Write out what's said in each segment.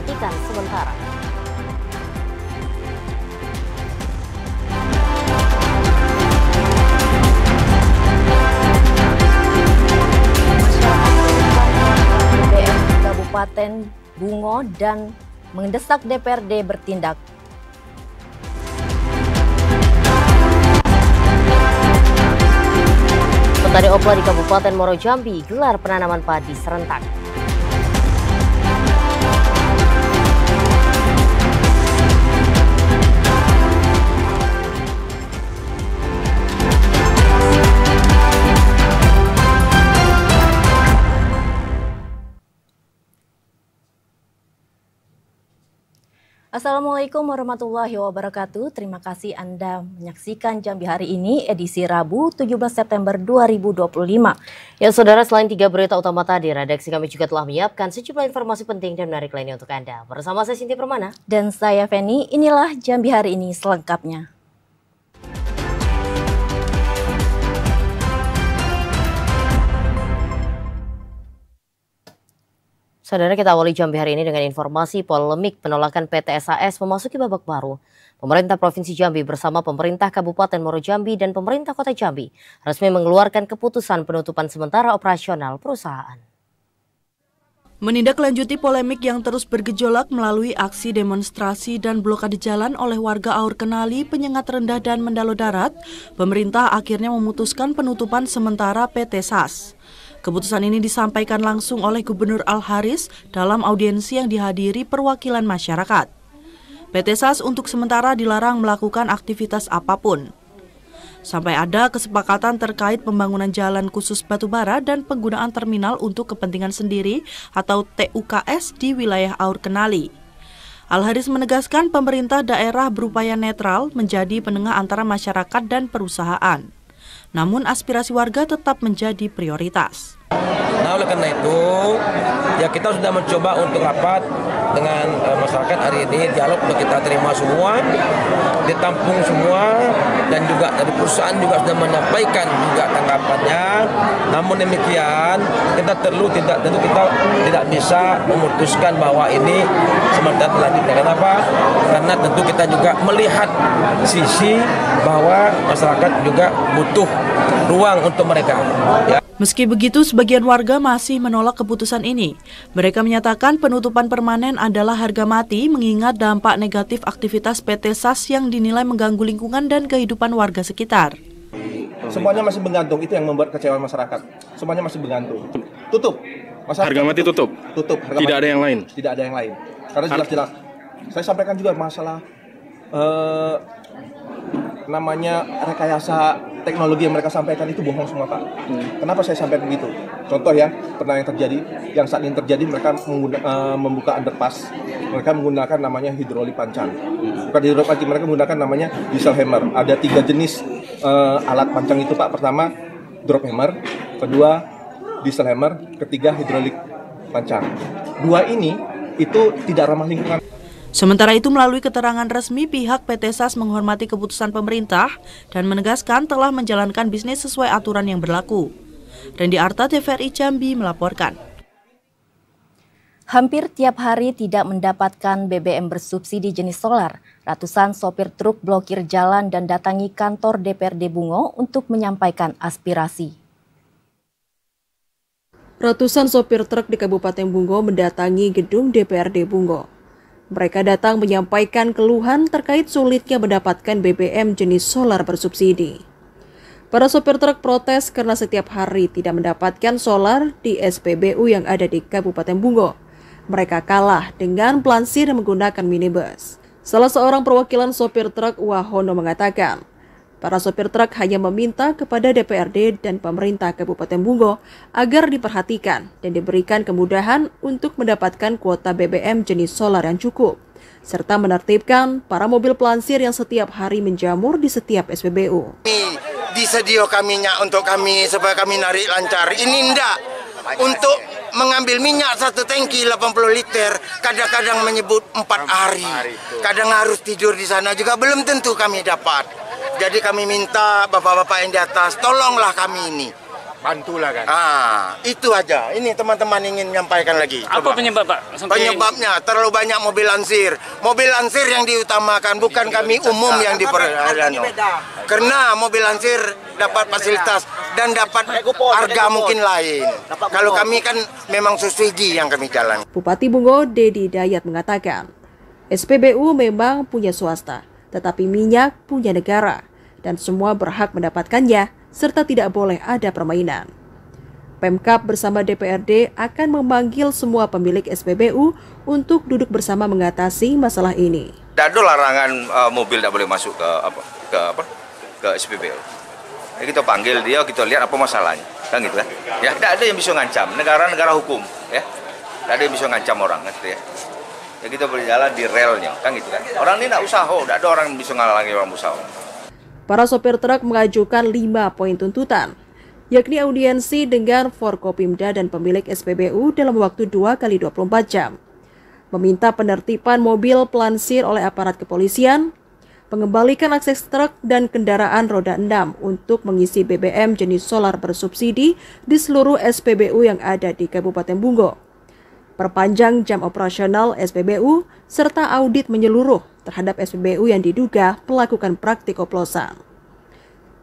dihentikan sementara. BBM Kabupaten Bungo dan mendesak DPRD bertindak. Petani Opla di Kabupaten Muaro Jambi gelar penanaman padi serentak. Assalamualaikum warahmatullahi wabarakatuh. Terima kasih Anda menyaksikan Jambi hari ini, edisi Rabu 17 September 2025. Ya saudara, selain 3 berita utama tadi, redaksi kami juga telah menyiapkan sejumlah informasi penting dan menarik lainnya untuk Anda. Bersama saya Sinti Permana. Dan saya Feni, inilah Jambi hari ini selengkapnya. Saudara, kita awali Jambi hari ini dengan informasi polemik penolakan PT SAS memasuki babak baru. Pemerintah Provinsi Jambi bersama pemerintah Kabupaten Muaro Jambi dan pemerintah Kota Jambi resmi mengeluarkan keputusan penutupan sementara operasional perusahaan. Menindaklanjuti polemik yang terus bergejolak melalui aksi demonstrasi dan blokade jalan oleh warga Aur Kenali, Penyengat Rendah dan Mendalo Darat, pemerintah akhirnya memutuskan penutupan sementara PT SAS. Keputusan ini disampaikan langsung oleh Gubernur Al-Haris dalam audiensi yang dihadiri perwakilan masyarakat. PT SAS untuk sementara dilarang melakukan aktivitas apapun. Sampai ada kesepakatan terkait pembangunan jalan khusus batubara dan penggunaan terminal untuk kepentingan sendiri atau TUKS di wilayah Aur Kenali. Al-Haris menegaskan pemerintah daerah berupaya netral menjadi penengah antara masyarakat dan perusahaan. Namun aspirasi warga tetap menjadi prioritas. Nah, oleh karena itu, ya kita sudah mencoba untuk rapat dengan masyarakat hari ini, dialog sudah kita terima semua, ditampung semua, dan juga dari perusahaan juga sudah menyampaikan juga tanggapannya. Namun demikian, kita tentu kita tidak bisa memutuskan bahwa ini sementara lanjutnya. Kenapa? Karena tentu kita juga melihat sisi bahwa masyarakat juga butuh ruang untuk mereka. Ya. Meski begitu, sebagian warga masih menolak keputusan ini. Mereka menyatakan penutupan permanen adalah harga mati mengingat dampak negatif aktivitas PT SAS yang dinilai mengganggu lingkungan dan kehidupan warga sekitar. Semuanya masih bergantung, itu yang membuat kecewa masyarakat. Semuanya masih bergantung. Tutup. Harga mati tutup? Tutup. Tidak ada yang lain? Tidak ada yang lain. Karena jelas-jelas. Saya sampaikan juga masalah namanya rekayasa teknologi yang mereka sampaikan itu bohong semua, Pak. Kenapa saya sampaikan begitu? Contoh ya, pernah yang terjadi, yang saat ini terjadi mereka membuka underpass, mereka menggunakan namanya hidrolik pancang. Bukan hidrolik pancang, mereka menggunakan namanya diesel hammer. Ada 3 jenis alat pancang itu, Pak. Pertama, drop hammer, kedua, diesel hammer, ketiga, hidrolik pancang. 2 ini itu tidak ramah lingkungan. Sementara itu, melalui keterangan resmi, pihak PT SAS menghormati keputusan pemerintah dan menegaskan telah menjalankan bisnis sesuai aturan yang berlaku. Randy Arta, TVRI Jambi melaporkan. Hampir tiap hari tidak mendapatkan BBM bersubsidi jenis solar. Ratusan sopir truk blokir jalan dan datangi kantor DPRD Bungo untuk menyampaikan aspirasi. Ratusan sopir truk di Kabupaten Bungo mendatangi gedung DPRD Bungo. Mereka datang menyampaikan keluhan terkait sulitnya mendapatkan BBM jenis solar bersubsidi. Para sopir truk protes karena setiap hari tidak mendapatkan solar di SPBU yang ada di Kabupaten Bungo. Mereka kalah dengan pelansir yang menggunakan minibus. Salah seorang perwakilan sopir truk Wahono mengatakan, para sopir truk hanya meminta kepada DPRD dan pemerintah Kabupaten Bungo agar diperhatikan dan diberikan kemudahan untuk mendapatkan kuota BBM jenis solar yang cukup, serta menertibkan para mobil pelansir yang setiap hari menjamur di setiap SPBU. Disediakan minyak untuk kami supaya kami narik lancar. Ini enggak. Untuk mengambil minyak 1 tangki 80 liter, kadang-kadang menyebut 4 hari. Kadang harus tidur di sana juga belum tentu kami dapat. Jadi kami minta bapak-bapak yang di atas, tolonglah kami ini. bantulah kan. Itu aja. Ini teman-teman ingin menyampaikan lagi. Apa penyebab, Pak? Penyebabnya terlalu banyak mobil lansir. Mobil lansir yang diutamakan, bukan kami umum yang diperhatikan. Karena mobil lansir dapat fasilitas dan dapat harga mungkin lain. Kalau kami kan memang subsidi yang kami jalan. Bupati Bungo Dedi Dayat mengatakan, SPBU memang punya swasta, tetapi minyak punya negara, dan semua berhak mendapatkannya, serta tidak boleh ada permainan. Pemkab bersama DPRD akan memanggil semua pemilik SPBU untuk duduk bersama mengatasi masalah ini. Tidak ada larangan mobil tidak boleh masuk ke SPBU. Ya, kita panggil dia, kita lihat apa masalahnya, kan gitu kan? Ya, tidak ada yang bisa ngancam. Negara hukum, ya. Tidak ada yang bisa ngancam orang, gitu ya. Ya kita berjalan di relnya, kan gitu kan? Orang ini tidak usaha, tidak ada orang yang bisa ngalangi orang usaha. Para sopir truk mengajukan 5 poin tuntutan, yakni audiensi dengan Forkopimda dan pemilik SPBU dalam waktu 2 kali 24 jam, meminta penertiban mobil pelansir oleh aparat kepolisian, pengembalikan akses truk dan kendaraan roda 6 untuk mengisi BBM jenis solar bersubsidi di seluruh SPBU yang ada di Kabupaten Bungo, perpanjang jam operasional SPBU, serta audit menyeluruh terhadap SPBU yang diduga melakukan praktik oplosan.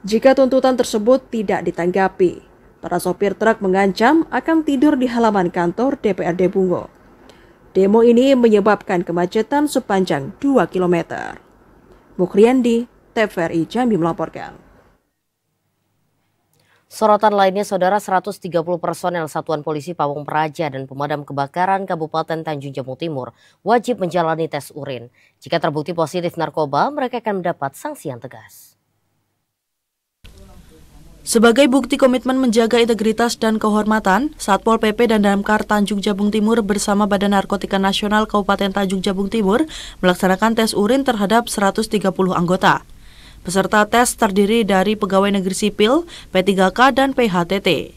Jika tuntutan tersebut tidak ditanggapi, para sopir truk mengancam akan tidur di halaman kantor DPRD Bungo. Demo ini menyebabkan kemacetan sepanjang 2 km. Mukriandi, TVRI Jambi melaporkan. Sorotan lainnya, Saudara, 130 personel Satuan Polisi Pawang Praja dan Pemadam Kebakaran Kabupaten Tanjung Jabung Timur wajib menjalani tes urin. Jika terbukti positif narkoba, mereka akan mendapat sanksi yang tegas. Sebagai bukti komitmen menjaga integritas dan kehormatan, Satpol PP dan Damkar Tanjung Jabung Timur bersama Badan Narkotika Nasional Kabupaten Tanjung Jabung Timur melaksanakan tes urin terhadap 130 anggota. Peserta tes terdiri dari pegawai negeri sipil, P3K, dan PHTT.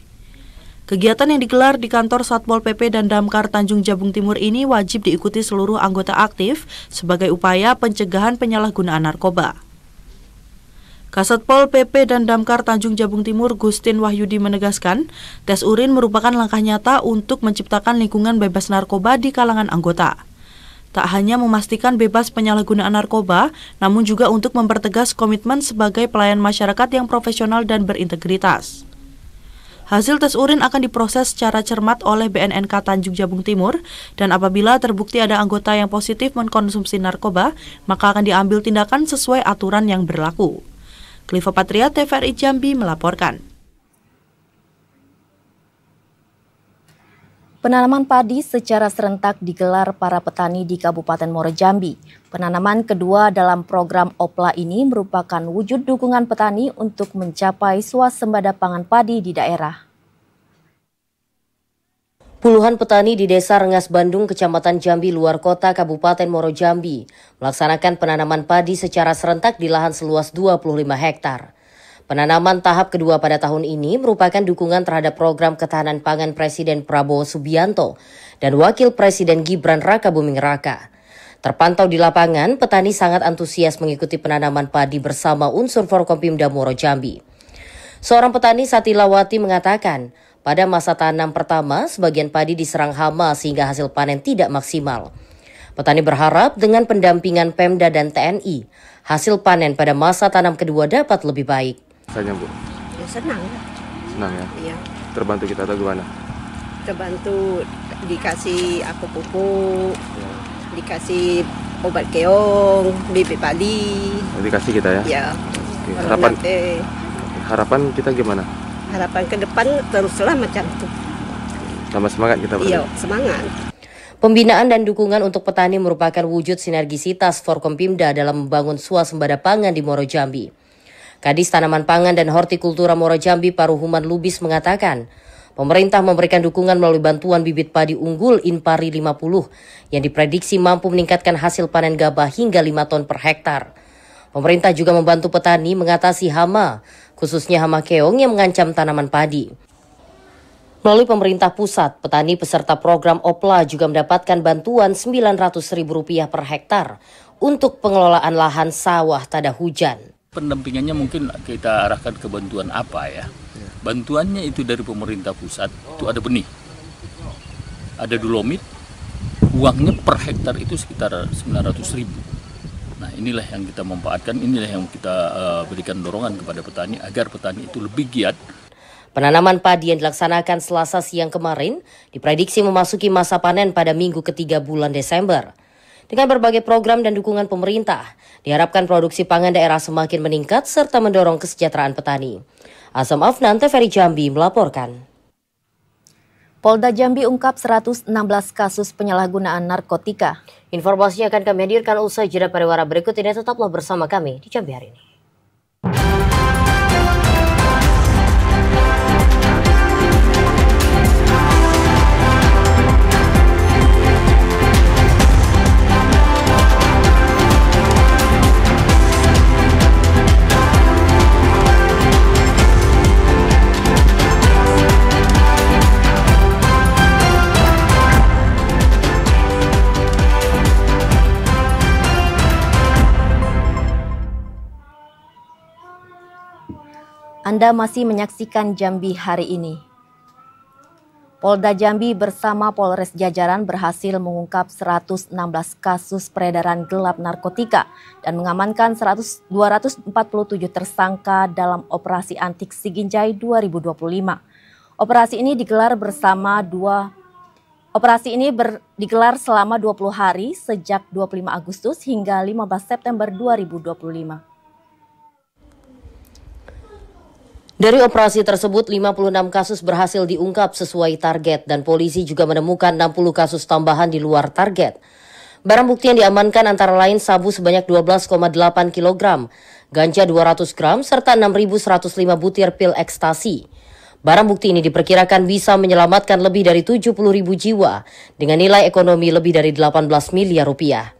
Kegiatan yang digelar di kantor Satpol PP dan Damkar Tanjung Jabung Timur ini wajib diikuti seluruh anggota aktif sebagai upaya pencegahan penyalahgunaan narkoba. Kasatpol PP dan Damkar Tanjung Jabung Timur Gustin Wahyudi menegaskan, tes urin merupakan langkah nyata untuk menciptakan lingkungan bebas narkoba di kalangan anggota. Tak hanya memastikan bebas penyalahgunaan narkoba, namun juga untuk mempertegas komitmen sebagai pelayan masyarakat yang profesional dan berintegritas. Hasil tes urin akan diproses secara cermat oleh BNNK Tanjung Jabung Timur, dan apabila terbukti ada anggota yang positif mengkonsumsi narkoba, maka akan diambil tindakan sesuai aturan yang berlaku. Kliva Patria, TVRI Jambi melaporkan. Penanaman padi secara serentak digelar para petani di Kabupaten Muaro Jambi. Penanaman kedua dalam program OPLA ini merupakan wujud dukungan petani untuk mencapai swasembada pangan padi di daerah. Puluhan petani di Desa Rengas Bandung, Kecamatan Jambi Luar Kota, Kabupaten Muaro Jambi melaksanakan penanaman padi secara serentak di lahan seluas 25 hektar. Penanaman tahap kedua pada tahun ini merupakan dukungan terhadap program ketahanan pangan Presiden Prabowo Subianto dan Wakil Presiden Gibran Rakabuming Raka. Terpantau di lapangan, petani sangat antusias mengikuti penanaman padi bersama unsur Forkopimda Muaro Jambi. Seorang petani, Satilawati, mengatakan, pada masa tanam pertama, sebagian padi diserang hama sehingga hasil panen tidak maksimal. Petani berharap dengan pendampingan Pemda dan TNI, hasil panen pada masa tanam kedua dapat lebih baik. Rasanya, Bu? Ya senang. Senang ya? Iya. Terbantu kita atau gimana? Terbantu dikasih pupuk, dikasih obat keong, bibit padi. Dikasih kita ya? Ya. Oke. Harapan kita gimana? Harapan ke depan teruslah macam itu. Tambah semangat kita berarti? Iya, semangat. Pembinaan dan dukungan untuk petani merupakan wujud sinergisitas Forkompimda dalam membangun swasembada pangan di Muaro Jambi. Kadis Tanaman Pangan dan Hortikultura Muaro Jambi Paruhuman Lubis mengatakan, pemerintah memberikan dukungan melalui bantuan bibit padi unggul Inpari 50 yang diprediksi mampu meningkatkan hasil panen gabah hingga 5 ton per hektar. Pemerintah juga membantu petani mengatasi hama, khususnya hama keong yang mengancam tanaman padi. Melalui pemerintah pusat, petani peserta program OPLA juga mendapatkan bantuan Rp900.000 per hektar untuk pengelolaan lahan sawah tada hujan. Pendampingannya mungkin kita arahkan ke bantuan apa ya? bantuannya itu dari pemerintah pusat, itu ada benih, ada dolomit, uangnya per hektar itu sekitar 900.000. Nah, inilah yang kita manfaatkan, inilah yang kita berikan dorongan kepada petani agar petani itu lebih giat. Penanaman padi yang dilaksanakan Selasa siang kemarin diprediksi memasuki masa panen pada minggu ketiga bulan Desember. Dengan berbagai program dan dukungan pemerintah, diharapkan produksi pangan daerah semakin meningkat serta mendorong kesejahteraan petani. Azam Afnan, TVRI Jambi melaporkan. Polda Jambi ungkap 116 kasus penyalahgunaan narkotika. Informasinya akan kami hadirkan usai jeda pariwara berikut ini. Tetaplah bersama kami di Jambi hari ini. Anda masih menyaksikan Jambi hari ini. Polda Jambi bersama Polres Jajaran berhasil mengungkap 116 kasus peredaran gelap narkotika dan mengamankan 247 tersangka dalam Operasi Antik Siginjai 2025. Operasi ini digelar selama 20 hari sejak 25 Agustus hingga 15 September 2025. Dari operasi tersebut, 56 kasus berhasil diungkap sesuai target dan polisi juga menemukan 60 kasus tambahan di luar target. Barang bukti yang diamankan antara lain sabu sebanyak 12,8 kg, ganja 200 gram, serta 6.105 butir pil ekstasi. Barang bukti ini diperkirakan bisa menyelamatkan lebih dari 70.000 jiwa dengan nilai ekonomi lebih dari 18 miliar rupiah.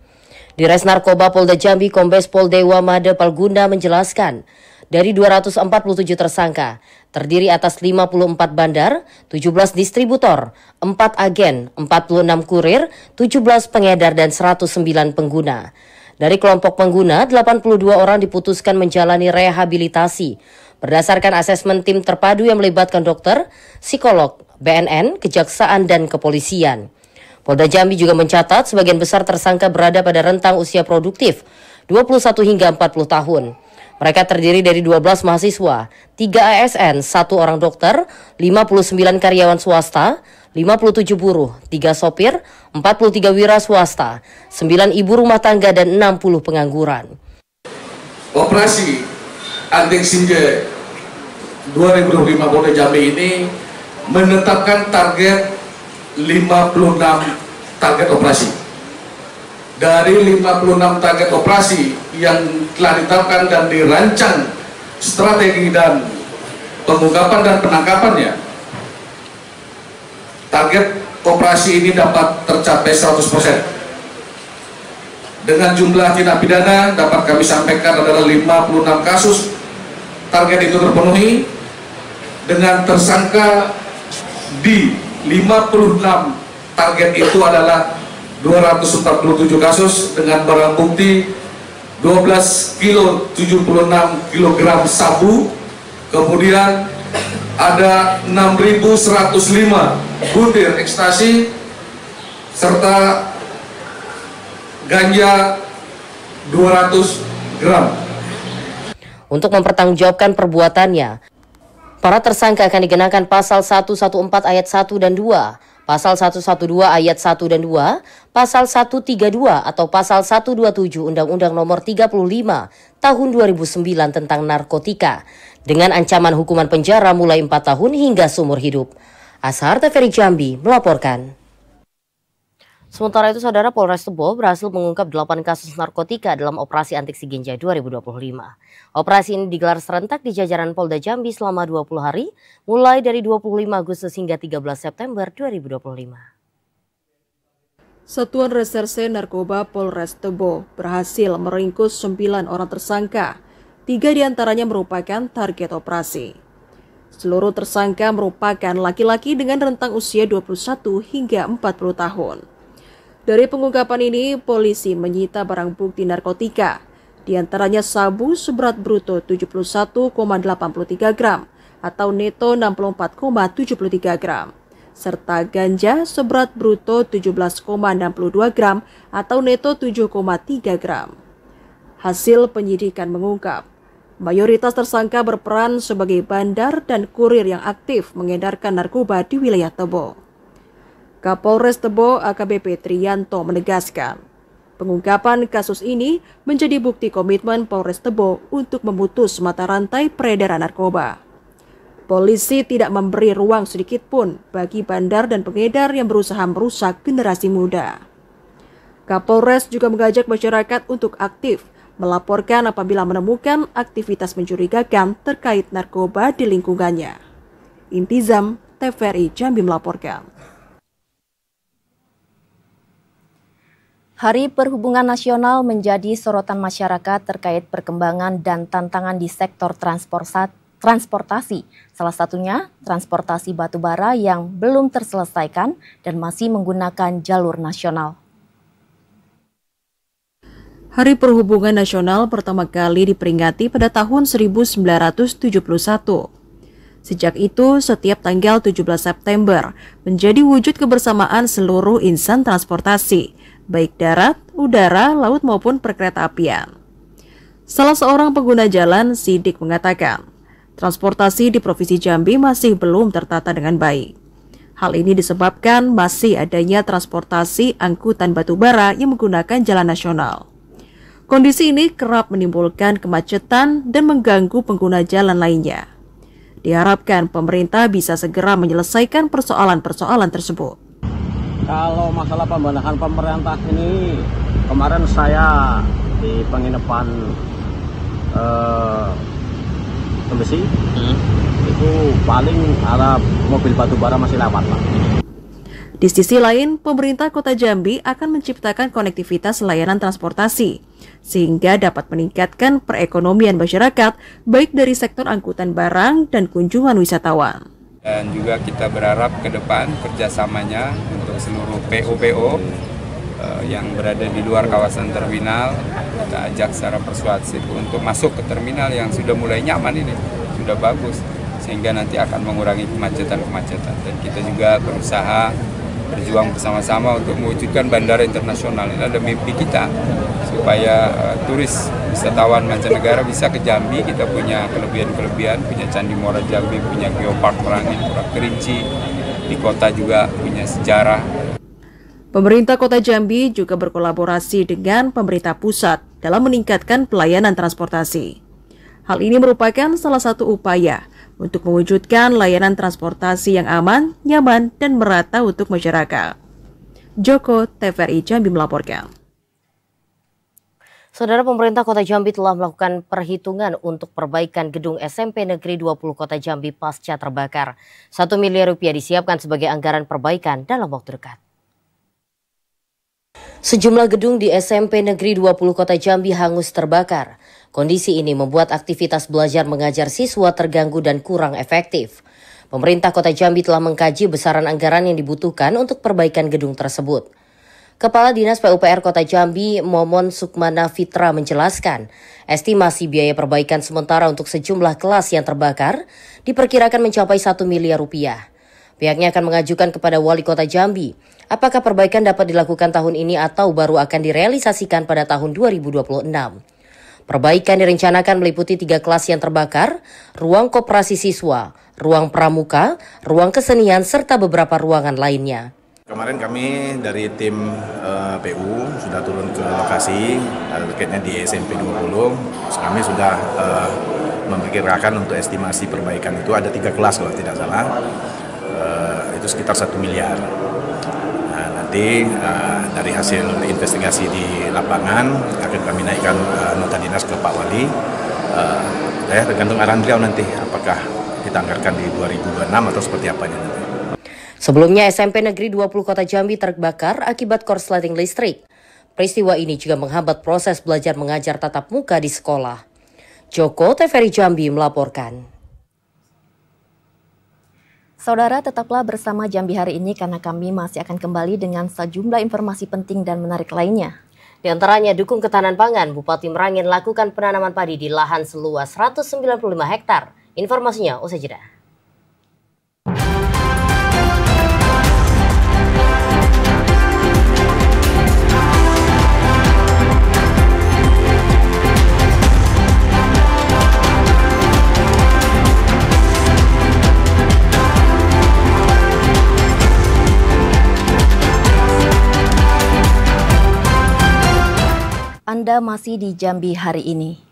Di Res Narkoba Polda Jambi, Kombes Pol Dewa Made Palguna menjelaskan, dari 247 tersangka, terdiri atas 54 bandar, 17 distributor, 4 agen, 46 kurir, 17 pengedar, dan 109 pengguna. Dari kelompok pengguna, 82 orang diputuskan menjalani rehabilitasi berdasarkan asesmen tim terpadu yang melibatkan dokter, psikolog, BNN, kejaksaan, dan kepolisian. Polda Jambi juga mencatat sebagian besar tersangka berada pada rentang usia produktif, 21 hingga 40 tahun. Mereka terdiri dari 12 mahasiswa, 3 ASN, 1 orang dokter, 59 karyawan swasta, 57 buruh, 3 sopir, 43 wira swasta, 9 ibu rumah tangga, dan 60 pengangguran. Operasi Antik Siginjai 2025 Polda Jambi ini menetapkan target 56 target operasi. Dari 56 target operasi yang telah ditetapkan dan dirancang strategi dan pengungkapan dan penangkapannya, target operasi ini dapat tercapai 100%. Dengan jumlah tindak pidana dapat kami sampaikan adalah 56 kasus, target itu terpenuhi dengan tersangka di 56 target itu adalah 247 kasus dengan barang bukti 12 kilo 76 kg sabu, kemudian ada 6.105 butir ekstasi serta ganja 200 gram. Untuk mempertanggungjawabkan perbuatannya, para tersangka akan dikenakan pasal 114 ayat 1 dan 2, pasal 112 ayat 1 dan 2, pasal 132 atau pasal 127 Undang-Undang Nomor 35 Tahun 2009 tentang narkotika dengan ancaman hukuman penjara mulai 4 tahun hingga seumur hidup. Ashar, TVRI Jambi melaporkan. Sementara itu, Saudara, Polres Tebo berhasil mengungkap 8 kasus narkotika dalam Operasi Antik Siginjai 2025. Operasi ini digelar serentak di jajaran Polda Jambi selama 20 hari, mulai dari 25 Agustus hingga 13 September 2025. Satuan Reserse Narkoba Polres Tebo berhasil meringkus 9 orang tersangka. 3 diantaranya merupakan target operasi. Seluruh tersangka merupakan laki-laki dengan rentang usia 21 hingga 40 tahun. Dari pengungkapan ini, polisi menyita barang bukti narkotika, di antaranya sabu seberat bruto 71,83 gram, atau neto 64,73 gram, serta ganja seberat bruto 17,62 gram atau neto 7,3 gram. Hasil penyidikan mengungkap, mayoritas tersangka berperan sebagai bandar dan kurir yang aktif mengedarkan narkoba di wilayah Tebo. Kapolres Tebo AKBP Triyanto menegaskan, pengungkapan kasus ini menjadi bukti komitmen Polres Tebo untuk memutus mata rantai peredaran narkoba. Polisi tidak memberi ruang sedikit pun bagi bandar dan pengedar yang berusaha merusak generasi muda. Kapolres juga mengajak masyarakat untuk aktif melaporkan apabila menemukan aktivitas mencurigakan terkait narkoba di lingkungannya. Intizam, TVRI Jambi melaporkan. Hari Perhubungan Nasional menjadi sorotan masyarakat terkait perkembangan dan tantangan di sektor transportasi. Salah satunya transportasi batubara yang belum terselesaikan dan masih menggunakan jalur nasional. Hari Perhubungan Nasional pertama kali diperingati pada tahun 1971. Sejak itu, setiap tanggal 17 September menjadi wujud kebersamaan seluruh insan transportasi, baik darat, udara, laut maupun perkeretaapian. Salah seorang pengguna jalan, Sidik, mengatakan, transportasi di Provinsi Jambi masih belum tertata dengan baik. Hal ini disebabkan masih adanya transportasi angkutan batubara yang menggunakan jalan nasional. Kondisi ini kerap menimbulkan kemacetan dan mengganggu pengguna jalan lainnya. Diharapkan pemerintah bisa segera menyelesaikan persoalan-persoalan tersebut. Kalau masalah pembenahan pemerintah ini, kemarin saya di penginapan Tembesi, itu paling ada mobil batubara masih lewat lah. Di sisi lain, pemerintah Kota Jambi akan menciptakan konektivitas layanan transportasi, sehingga dapat meningkatkan perekonomian masyarakat, baik dari sektor angkutan barang dan kunjungan wisatawan. Dan juga kita berharap ke depan kerjasamanya untuk seluruh PO-PO yang berada di luar kawasan terminal, kita ajak secara persuasif untuk masuk ke terminal yang sudah mulai nyaman ini, sudah bagus, sehingga nanti akan mengurangi kemacetan-kemacetan. Dan kita juga berusaha berjuang bersama-sama untuk mewujudkan bandara internasional. Ini ada mimpi kita supaya turis wisatawan mancanegara bisa ke Jambi. Kita punya kelebihan-kelebihan, punya Candi Muara Jambi, punya Geopark Merangin, Pura Kerinci, di kota juga punya sejarah. Pemerintah Kota Jambi juga berkolaborasi dengan pemerintah pusat dalam meningkatkan pelayanan transportasi. Hal ini merupakan salah satu upaya untuk mewujudkan layanan transportasi yang aman, nyaman, dan merata untuk masyarakat. Joko, TVRI Jambi melaporkan. Saudara, pemerintah Kota Jambi telah melakukan perhitungan untuk perbaikan gedung SMP Negeri 20 Kota Jambi pasca terbakar. 1 miliar rupiah disiapkan sebagai anggaran perbaikan dalam waktu dekat. Sejumlah gedung di SMP Negeri 20 Kota Jambi hangus terbakar. Kondisi ini membuat aktivitas belajar mengajar siswa terganggu dan kurang efektif. Pemerintah Kota Jambi telah mengkaji besaran anggaran yang dibutuhkan untuk perbaikan gedung tersebut. Kepala Dinas PUPR Kota Jambi, Momon Sukmana Fitra menjelaskan, estimasi biaya perbaikan sementara untuk sejumlah kelas yang terbakar diperkirakan mencapai 1 miliar rupiah. Pihaknya akan mengajukan kepada Wali Kota Jambi, apakah perbaikan dapat dilakukan tahun ini atau baru akan direalisasikan pada tahun 2026. Perbaikan direncanakan meliputi 3 kelas yang terbakar, ruang koperasi siswa, ruang pramuka, ruang kesenian, serta beberapa ruangan lainnya. Kemarin kami dari tim PU sudah turun ke lokasi, terkaitnya di SMP 20. Kami sudah memperkirakan untuk estimasi perbaikan itu ada 3 kelas kalau tidak salah, itu sekitar 1 miliar. Nanti dari hasil investigasi di lapangan akan kami naikkan nota dinas ke Pak Wali. Tergantung arahan beliau nanti apakah kita anggarkan di 2026 atau seperti apanya nanti. Sebelumnya SMP Negeri 20 Kota Jambi terbakar akibat korsleting listrik. Peristiwa ini juga menghambat proses belajar mengajar tatap muka di sekolah. Joko, TVRI Jambi melaporkan. Saudara, tetaplah bersama Jambi hari ini karena kami masih akan kembali dengan sejumlah informasi penting dan menarik lainnya. Di antaranya, dukung ketahanan pangan, Bupati Merangin lakukan penanaman padi di lahan seluas 195 hektar Informasinya usai jeda. Anda masih di Jambi hari ini.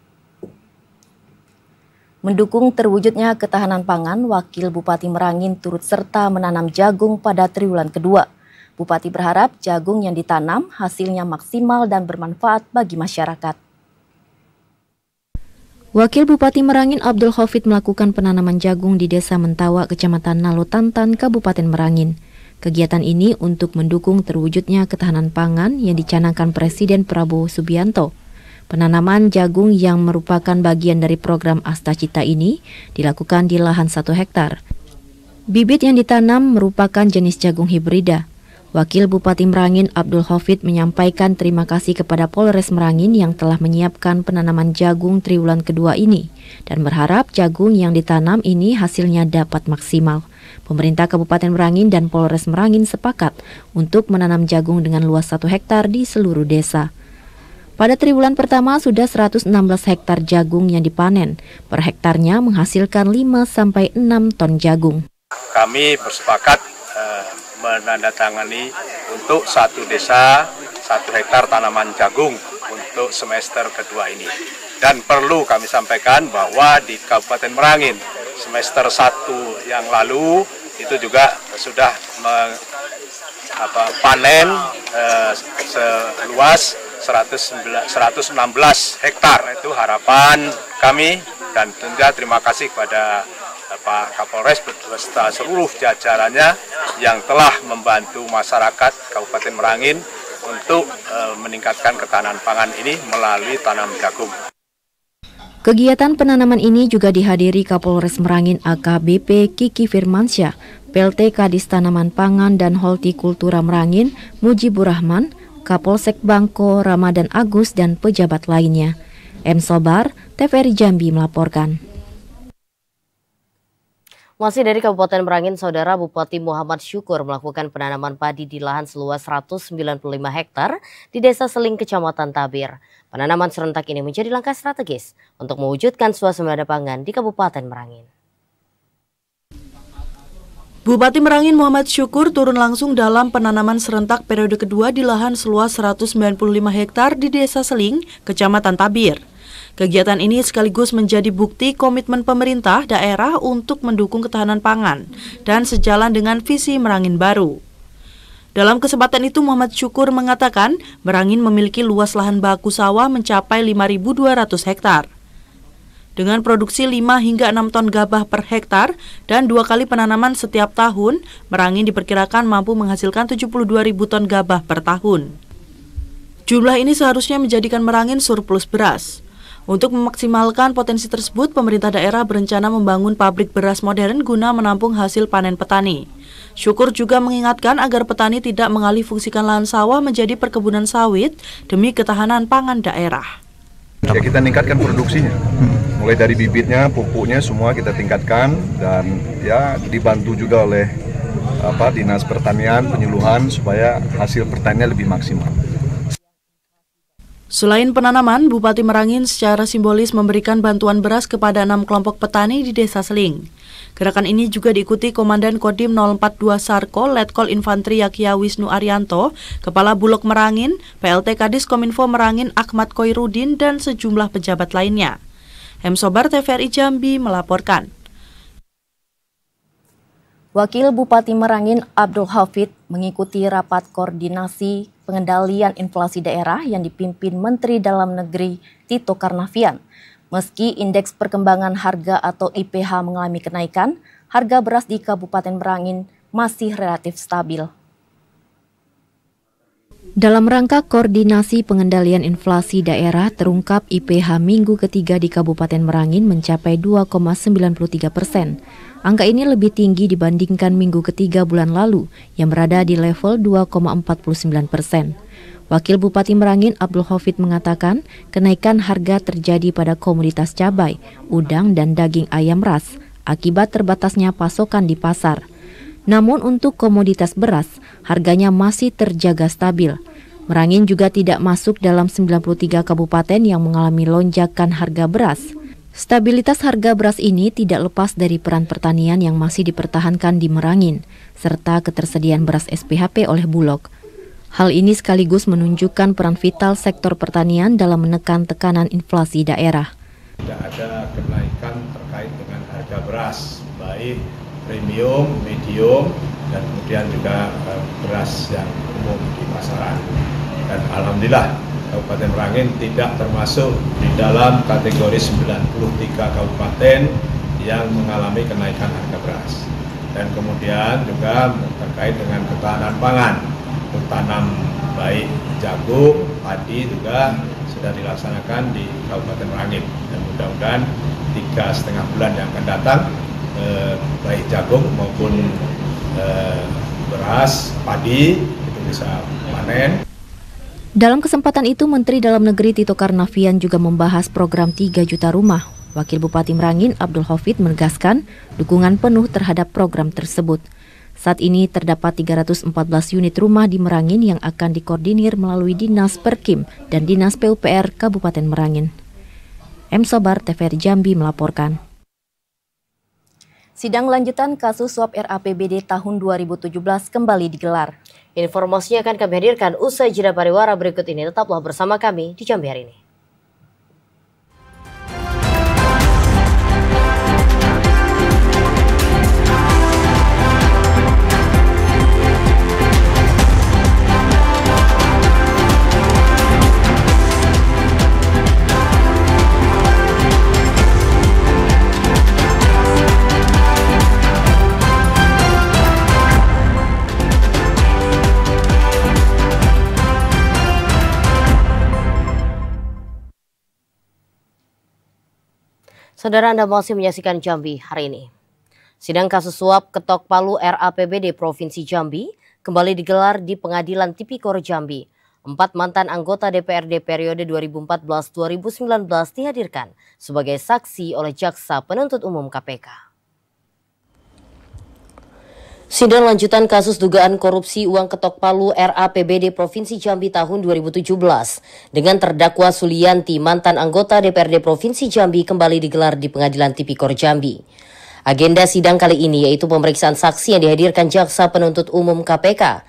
Mendukung terwujudnya ketahanan pangan, Wakil Bupati Merangin turut serta menanam jagung pada triwulan kedua. Bupati berharap jagung yang ditanam hasilnya maksimal dan bermanfaat bagi masyarakat. Wakil Bupati Merangin Abdul Hafid melakukan penanaman jagung di Desa Mentawa, Kecamatan Nalotantan, Kabupaten Merangin. Kegiatan ini untuk mendukung terwujudnya ketahanan pangan yang dicanangkan Presiden Prabowo Subianto. Penanaman jagung yang merupakan bagian dari program Astacita ini dilakukan di lahan 1 hektar. Bibit yang ditanam merupakan jenis jagung hibrida. Wakil Bupati Merangin Abdul Hafid menyampaikan terima kasih kepada Polres Merangin yang telah menyiapkan penanaman jagung triwulan kedua ini dan berharap jagung yang ditanam ini hasilnya dapat maksimal. Pemerintah Kabupaten Merangin dan Polres Merangin sepakat untuk menanam jagung dengan luas 1 hektar di seluruh desa. Pada triwulan pertama sudah 116 hektar jagung yang dipanen. Per hektarnya menghasilkan 5-6 ton jagung. Kami bersepakat menandatangani untuk 1 desa 1 hektar tanaman jagung untuk semester kedua ini. Dan perlu kami sampaikan bahwa di Kabupaten Merangin semester 1 yang lalu itu juga sudah panen seluas 116 hektar. Itu harapan kami dan tentunya terima kasih kepada Pak Kapolres beserta seluruh jajarannya yang telah membantu masyarakat Kabupaten Merangin untuk meningkatkan ketahanan pangan ini melalui tanam jagung. Kegiatan penanaman ini juga dihadiri Kapolres Merangin AKBP Kiki Firmansyah, PLT Kadis Tanaman Pangan dan Hortikultura Merangin Mujibur Rahman, Kapolsek Bangko Ramadan Agus dan pejabat lainnya. M. Sobar, TVRI Jambi melaporkan. Masih dari Kabupaten Merangin, Saudara, Bupati Muhammad Syukur melakukan penanaman padi di lahan seluas 195 hektar di Desa Seling, Kecamatan Tabir. Penanaman serentak ini menjadi langkah strategis untuk mewujudkan swasembada pangan di Kabupaten Merangin. Bupati Merangin Muhammad Syukur turun langsung dalam penanaman serentak periode kedua di lahan seluas 195 hektar di Desa Seling, Kecamatan Tabir. Kegiatan ini sekaligus menjadi bukti komitmen pemerintah daerah untuk mendukung ketahanan pangan dan sejalan dengan visi Merangin baru. Dalam kesempatan itu Muhammad Syukur mengatakan Merangin memiliki luas lahan baku sawah mencapai 5.200 hektar. Dengan produksi 5 hingga 6 ton gabah per hektar dan 2 kali penanaman setiap tahun, Merangin diperkirakan mampu menghasilkan 72.000 ton gabah per tahun. Jumlah ini seharusnya menjadikan Merangin surplus beras. Untuk memaksimalkan potensi tersebut, pemerintah daerah berencana membangun pabrik beras modern guna menampung hasil panen petani. Syukur juga mengingatkan agar petani tidak mengalihfungsikan lahan sawah menjadi perkebunan sawit demi ketahanan pangan daerah. Ya, kita tingkatkan produksinya, mulai dari bibitnya, pupuknya semua kita tingkatkan dan ya dibantu juga oleh Dinas Pertanian, penyuluhan supaya hasil pertanian lebih maksimal. Selain penanaman, Bupati Merangin secara simbolis memberikan bantuan beras kepada 6 kelompok petani di Desa Seling. Gerakan ini juga diikuti Komandan Kodim 042 Sarko, Letkol Infantri Yakia Wisnu Arianto, Kepala Bulog Merangin, PLT Kadis Kominfo Merangin Ahmad Koirudin, dan sejumlah pejabat lainnya. M. Sobar, TVRI Jambi melaporkan. Wakil Bupati Merangin Abdul Hafid mengikuti rapat koordinasi pengendalian inflasi daerah yang dipimpin Menteri Dalam Negeri Tito Karnavian. Meski indeks perkembangan harga atau IPH mengalami kenaikan, harga beras di Kabupaten Merangin masih relatif stabil. Dalam rangka koordinasi pengendalian inflasi daerah, terungkap IPH minggu ketiga di Kabupaten Merangin mencapai 2,93%. Angka ini lebih tinggi dibandingkan minggu ketiga bulan lalu yang berada di level 2,49%. Wakil Bupati Merangin Abdul Hafid mengatakan kenaikan harga terjadi pada komoditas cabai, udang dan daging ayam ras akibat terbatasnya pasokan di pasar. Namun untuk komoditas beras, harganya masih terjaga stabil. Merangin juga tidak masuk dalam 93 kabupaten yang mengalami lonjakan harga beras. Stabilitas harga beras ini tidak lepas dari peran pertanian yang masih dipertahankan di Merangin, serta ketersediaan beras SPHP oleh Bulog. Hal ini sekaligus menunjukkan peran vital sektor pertanian dalam menekan tekanan inflasi daerah. Tidak ada kenaikan terkait dengan harga beras, baik premium, medium, dan kemudian juga beras yang umum di pasaran. Dan alhamdulillah Kabupaten Merangin tidak termasuk di dalam kategori 93 kabupaten yang mengalami kenaikan harga beras. Dan kemudian juga terkait dengan ketahanan pangan. Untuk tanam baik jagung, padi juga sudah dilaksanakan di Kabupaten Merangin, dan mudah-mudahan 3,5 bulan yang akan datang baik jagung maupun beras, padi itu bisa panen. Dalam kesempatan itu, Menteri Dalam Negeri Tito Karnavian juga membahas program 3 juta rumah. Wakil Bupati Merangin Abdul Hafid menegaskan dukungan penuh terhadap program tersebut. Saat ini terdapat 314 unit rumah di Merangin yang akan dikoordinir melalui Dinas Perkim dan Dinas PUPR Kabupaten Merangin. M. Sabar, TVRI Jambi melaporkan. Sidang lanjutan kasus suap RAPBD tahun 2017 kembali digelar. Informasinya akan kami hadirkan usai jeda pariwara berikut ini. Tetaplah bersama kami di Jambi hari ini. Saudara, Anda masih menyaksikan Jambi hari ini. Sidang kasus suap ketok palu RAPBD Provinsi Jambi kembali digelar di Pengadilan Tipikor Jambi. 4 mantan anggota DPRD periode 2014-2019 dihadirkan sebagai saksi oleh Jaksa Penuntut Umum KPK. Sidang lanjutan kasus dugaan korupsi uang ketok palu RAPBD Provinsi Jambi tahun 2017 dengan terdakwa Sulianti, mantan anggota DPRD Provinsi Jambi, kembali digelar di Pengadilan Tipikor Jambi. Agenda sidang kali ini yaitu pemeriksaan saksi yang dihadirkan Jaksa Penuntut Umum KPK.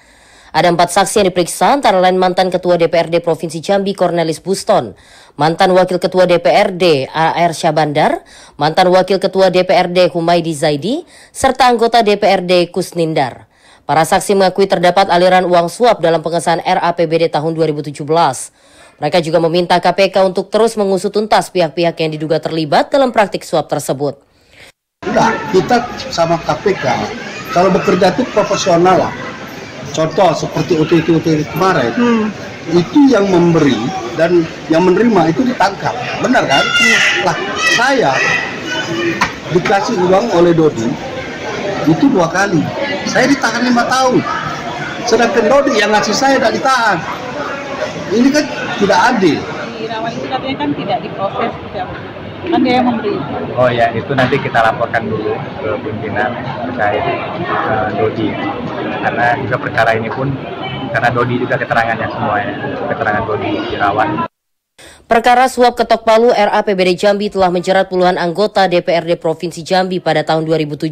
Ada 4 saksi yang diperiksa, antara lain mantan Ketua DPRD Provinsi Jambi Cornelis Buston, mantan Wakil Ketua DPRD A.R. Syabandar, mantan Wakil Ketua DPRD Humaydi Zaidi, serta anggota DPRD Kusnindar. Para saksi mengakui terdapat aliran uang suap dalam pengesahan RAPBD tahun 2017. Mereka juga meminta KPK untuk terus mengusut tuntas pihak-pihak yang diduga terlibat dalam praktik suap tersebut. Enggak, kita sama KPK kalau bekerja itu profesional lah. Contoh seperti OTT kemarin, itu yang memberi dan yang menerima itu ditangkap, benar kan? Lah, saya dikasih uang oleh Dodi itu 2 kali, saya ditahan 5 tahun, sedangkan Dodi yang ngasih saya tidak ditahan. Ini kan tidak adil. Di Rawan itu katanya kan tidak diproses, kan dia yang memberi. Oh ya, itu nanti kita laporkan dulu ke pimpinan terkait Dodi, karena juga perkara ini pun karena Dodi juga keterangannya semua ya, keterangan Dodi Irawan. Perkara suap ketok palu RAPBD Jambi telah menjerat puluhan anggota DPRD Provinsi Jambi pada tahun 2017.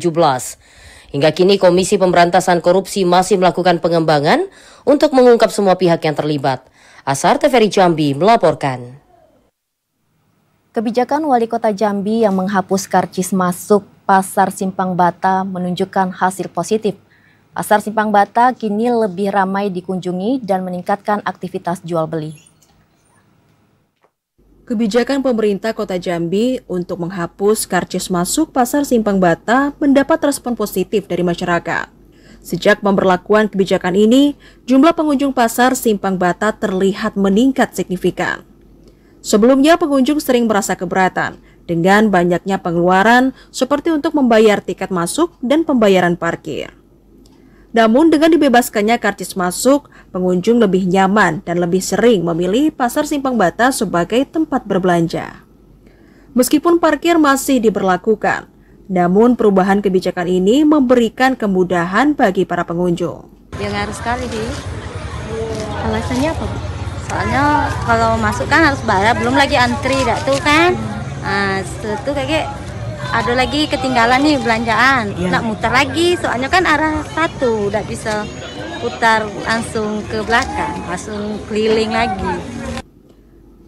Hingga kini Komisi Pemberantasan Korupsi masih melakukan pengembangan untuk mengungkap semua pihak yang terlibat. Asar, TVRI Jambi melaporkan. Kebijakan Wali Kota Jambi yang menghapus karcis masuk Pasar Simpang Bata menunjukkan hasil positif. Pasar Simpang Bata kini lebih ramai dikunjungi dan meningkatkan aktivitas jual beli. Kebijakan pemerintah Kota Jambi untuk menghapus karcis masuk Pasar Simpang Bata mendapat respon positif dari masyarakat. Sejak pemberlakuan kebijakan ini, jumlah pengunjung Pasar Simpang Bata terlihat meningkat signifikan. Sebelumnya pengunjung sering merasa keberatan dengan banyaknya pengeluaran seperti untuk membayar tiket masuk dan pembayaran parkir. Namun dengan dibebaskannya karcis masuk, pengunjung lebih nyaman dan lebih sering memilih Pasar Simpang Bata sebagai tempat berbelanja. Meskipun parkir masih diberlakukan, namun perubahan kebijakan ini memberikan kemudahan bagi para pengunjung. Ya ngaruh sekali sih. Alasannya apa, Bu? Soalnya kalau masuk kan harus bayar, belum lagi antri dah tuh kan. Nah, itu kayak ada lagi ketinggalan nih belanjaan, nak muter lagi, soalnya kan arah satu, udah bisa putar langsung ke belakang, langsung keliling lagi.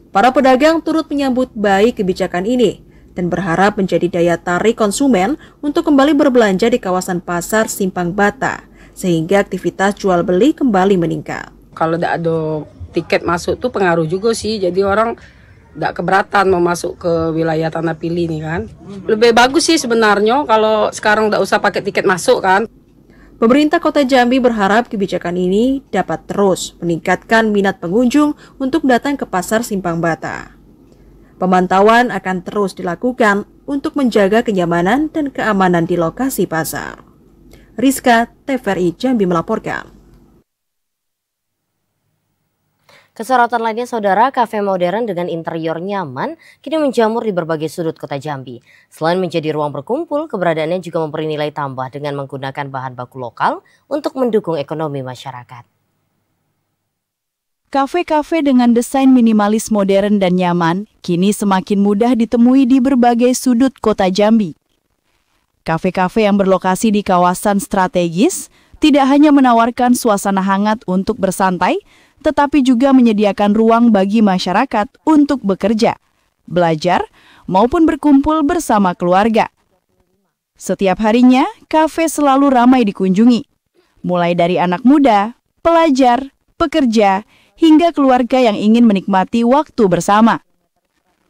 Para pedagang turut menyambut baik kebijakan ini dan berharap menjadi daya tarik konsumen untuk kembali berbelanja di kawasan Pasar Simpang Bata, sehingga aktivitas jual beli kembali meningkat. Kalau tidak ada tiket masuk tuh pengaruh juga sih, jadi orang tidak keberatan mau masuk ke wilayah Tanah Pili nih kan. Lebih bagus sih sebenarnya kalau sekarang tidak usah pakai tiket masuk kan. Pemerintah Kota Jambi berharap kebijakan ini dapat terus meningkatkan minat pengunjung untuk datang ke Pasar Simpang Bata. Pemantauan akan terus dilakukan untuk menjaga kenyamanan dan keamanan di lokasi pasar. Rizka, TVRI Jambi melaporkan. Kesorotan lainnya, saudara, kafe modern dengan interior nyaman kini menjamur di berbagai sudut Kota Jambi. Selain menjadi ruang berkumpul, keberadaannya juga memberi nilai tambah dengan menggunakan bahan baku lokal untuk mendukung ekonomi masyarakat. Kafe-kafe dengan desain minimalis modern dan nyaman kini semakin mudah ditemui di berbagai sudut Kota Jambi. Kafe-kafe yang berlokasi di kawasan strategis tidak hanya menawarkan suasana hangat untuk bersantai, tetapi juga menyediakan ruang bagi masyarakat untuk bekerja, belajar, maupun berkumpul bersama keluarga. Setiap harinya, kafe selalu ramai dikunjungi, mulai dari anak muda, pelajar, pekerja, hingga keluarga yang ingin menikmati waktu bersama.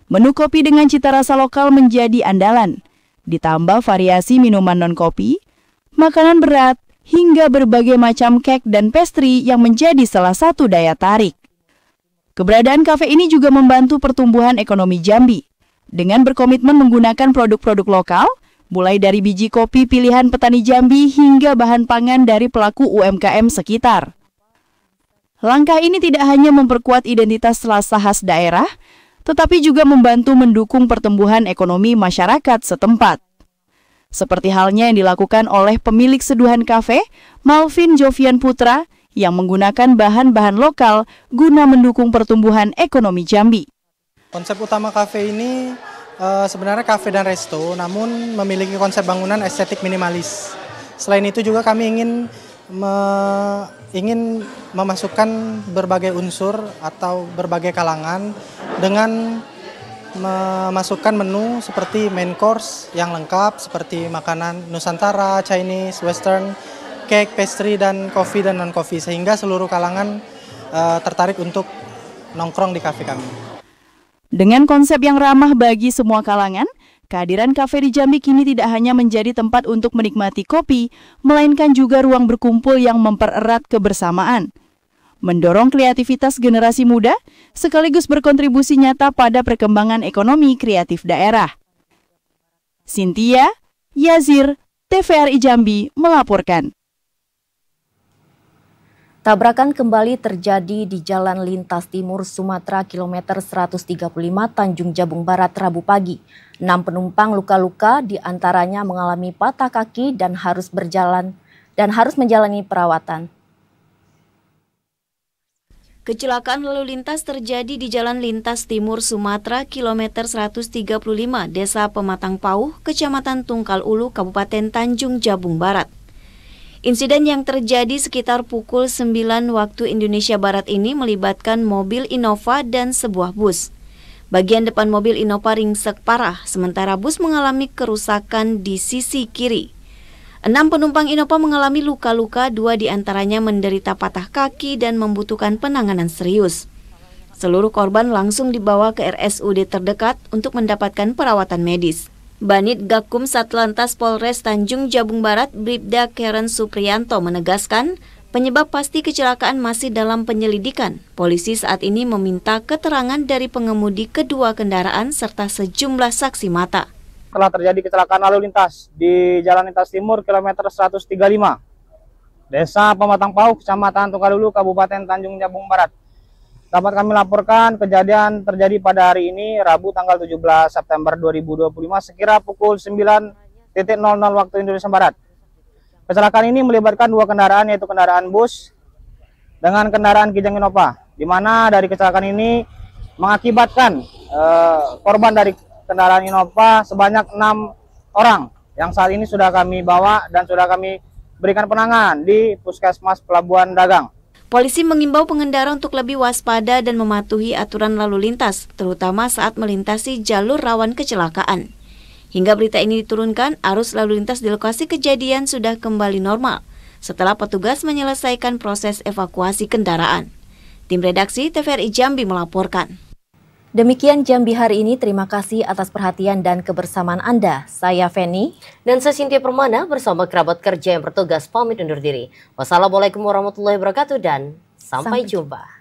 Menu kopi dengan cita rasa lokal menjadi andalan, ditambah variasi minuman non-kopi, makanan berat, hingga berbagai macam kek dan pastry yang menjadi salah satu daya tarik. Keberadaan kafe ini juga membantu pertumbuhan ekonomi Jambi, dengan berkomitmen menggunakan produk-produk lokal, mulai dari biji kopi pilihan petani Jambi hingga bahan pangan dari pelaku UMKM sekitar. Langkah ini tidak hanya memperkuat identitas rasa khas daerah, tetapi juga membantu mendukung pertumbuhan ekonomi masyarakat setempat. Seperti halnya yang dilakukan oleh pemilik seduhan kafe, Malvin Jovian Putra, yang menggunakan bahan-bahan lokal guna mendukung pertumbuhan ekonomi Jambi. Konsep utama kafe ini sebenarnya kafe dan resto, namun memiliki konsep bangunan estetik minimalis. Selain itu juga kami ingin memasukkan berbagai unsur atau berbagai kalangan dengan memasukkan menu seperti main course yang lengkap seperti makanan Nusantara, Chinese, Western, cake, pastry, dan coffee dan non-coffee sehingga seluruh kalangan tertarik untuk nongkrong di kafe kami. Dengan konsep yang ramah bagi semua kalangan, kehadiran kafe di Jambi kini tidak hanya menjadi tempat untuk menikmati kopi, melainkan juga ruang berkumpul yang mempererat kebersamaan, mendorong kreativitas generasi muda, sekaligus berkontribusi nyata pada perkembangan ekonomi kreatif daerah. Cynthia, Yazir, TVRI Jambi melaporkan. Tabrakan kembali terjadi di Jalan Lintas Timur Sumatera kilometer 135 Tanjung Jabung Barat Rabu pagi. 6 penumpang luka-luka, diantaranya mengalami patah kaki dan harus menjalani perawatan. Kecelakaan lalu lintas terjadi di Jalan Lintas Timur Sumatera kilometer 135 Desa Pematang Pauh, Kecamatan Tungkal Ulu, Kabupaten Tanjung Jabung Barat. Insiden yang terjadi sekitar pukul 9 waktu Indonesia Barat ini melibatkan mobil Innova dan sebuah bus. Bagian depan mobil Innova ringsek parah, sementara bus mengalami kerusakan di sisi kiri. 6 penumpang Innova mengalami luka-luka, 2 diantaranya menderita patah kaki dan membutuhkan penanganan serius. Seluruh korban langsung dibawa ke RSUD terdekat untuk mendapatkan perawatan medis. Banit Gakum Satlantas Polres Tanjung Jabung Barat, Bribda Karen Supriyanto menegaskan, penyebab pasti kecelakaan masih dalam penyelidikan. Polisi saat ini meminta keterangan dari pengemudi kedua kendaraan serta sejumlah saksi mata. Telah terjadi kecelakaan lalu lintas di Jalan Lintas Timur kilometer 135. Desa Pematang Pauh, Kecamatan Tunggalulu, Kabupaten Tanjung Jabung Barat. Dapat kami laporkan kejadian terjadi pada hari ini, Rabu tanggal 17 September 2025, sekira pukul 9.00 waktu Indonesia Barat. Kecelakaan ini melibatkan dua kendaraan, yaitu kendaraan bus dengan kendaraan Kijang Innova, di mana dari kecelakaan ini mengakibatkan korban dari kendaraan Innova sebanyak 6 orang yang saat ini sudah kami bawa dan sudah kami berikan penanganan di Puskesmas Pelabuhan Dagang. Polisi mengimbau pengendara untuk lebih waspada dan mematuhi aturan lalu lintas, terutama saat melintasi jalur rawan kecelakaan. Hingga berita ini diturunkan, arus lalu lintas di lokasi kejadian sudah kembali normal setelah petugas menyelesaikan proses evakuasi kendaraan. Tim redaksi TVRI Jambi melaporkan. Demikian Jambi hari ini, terima kasih atas perhatian dan kebersamaan Anda. Saya Feni. Dan saya Cynthia Permana bersama kerabat kerja yang bertugas pamit undur diri. Wassalamualaikum warahmatullahi wabarakatuh dan sampai jumpa.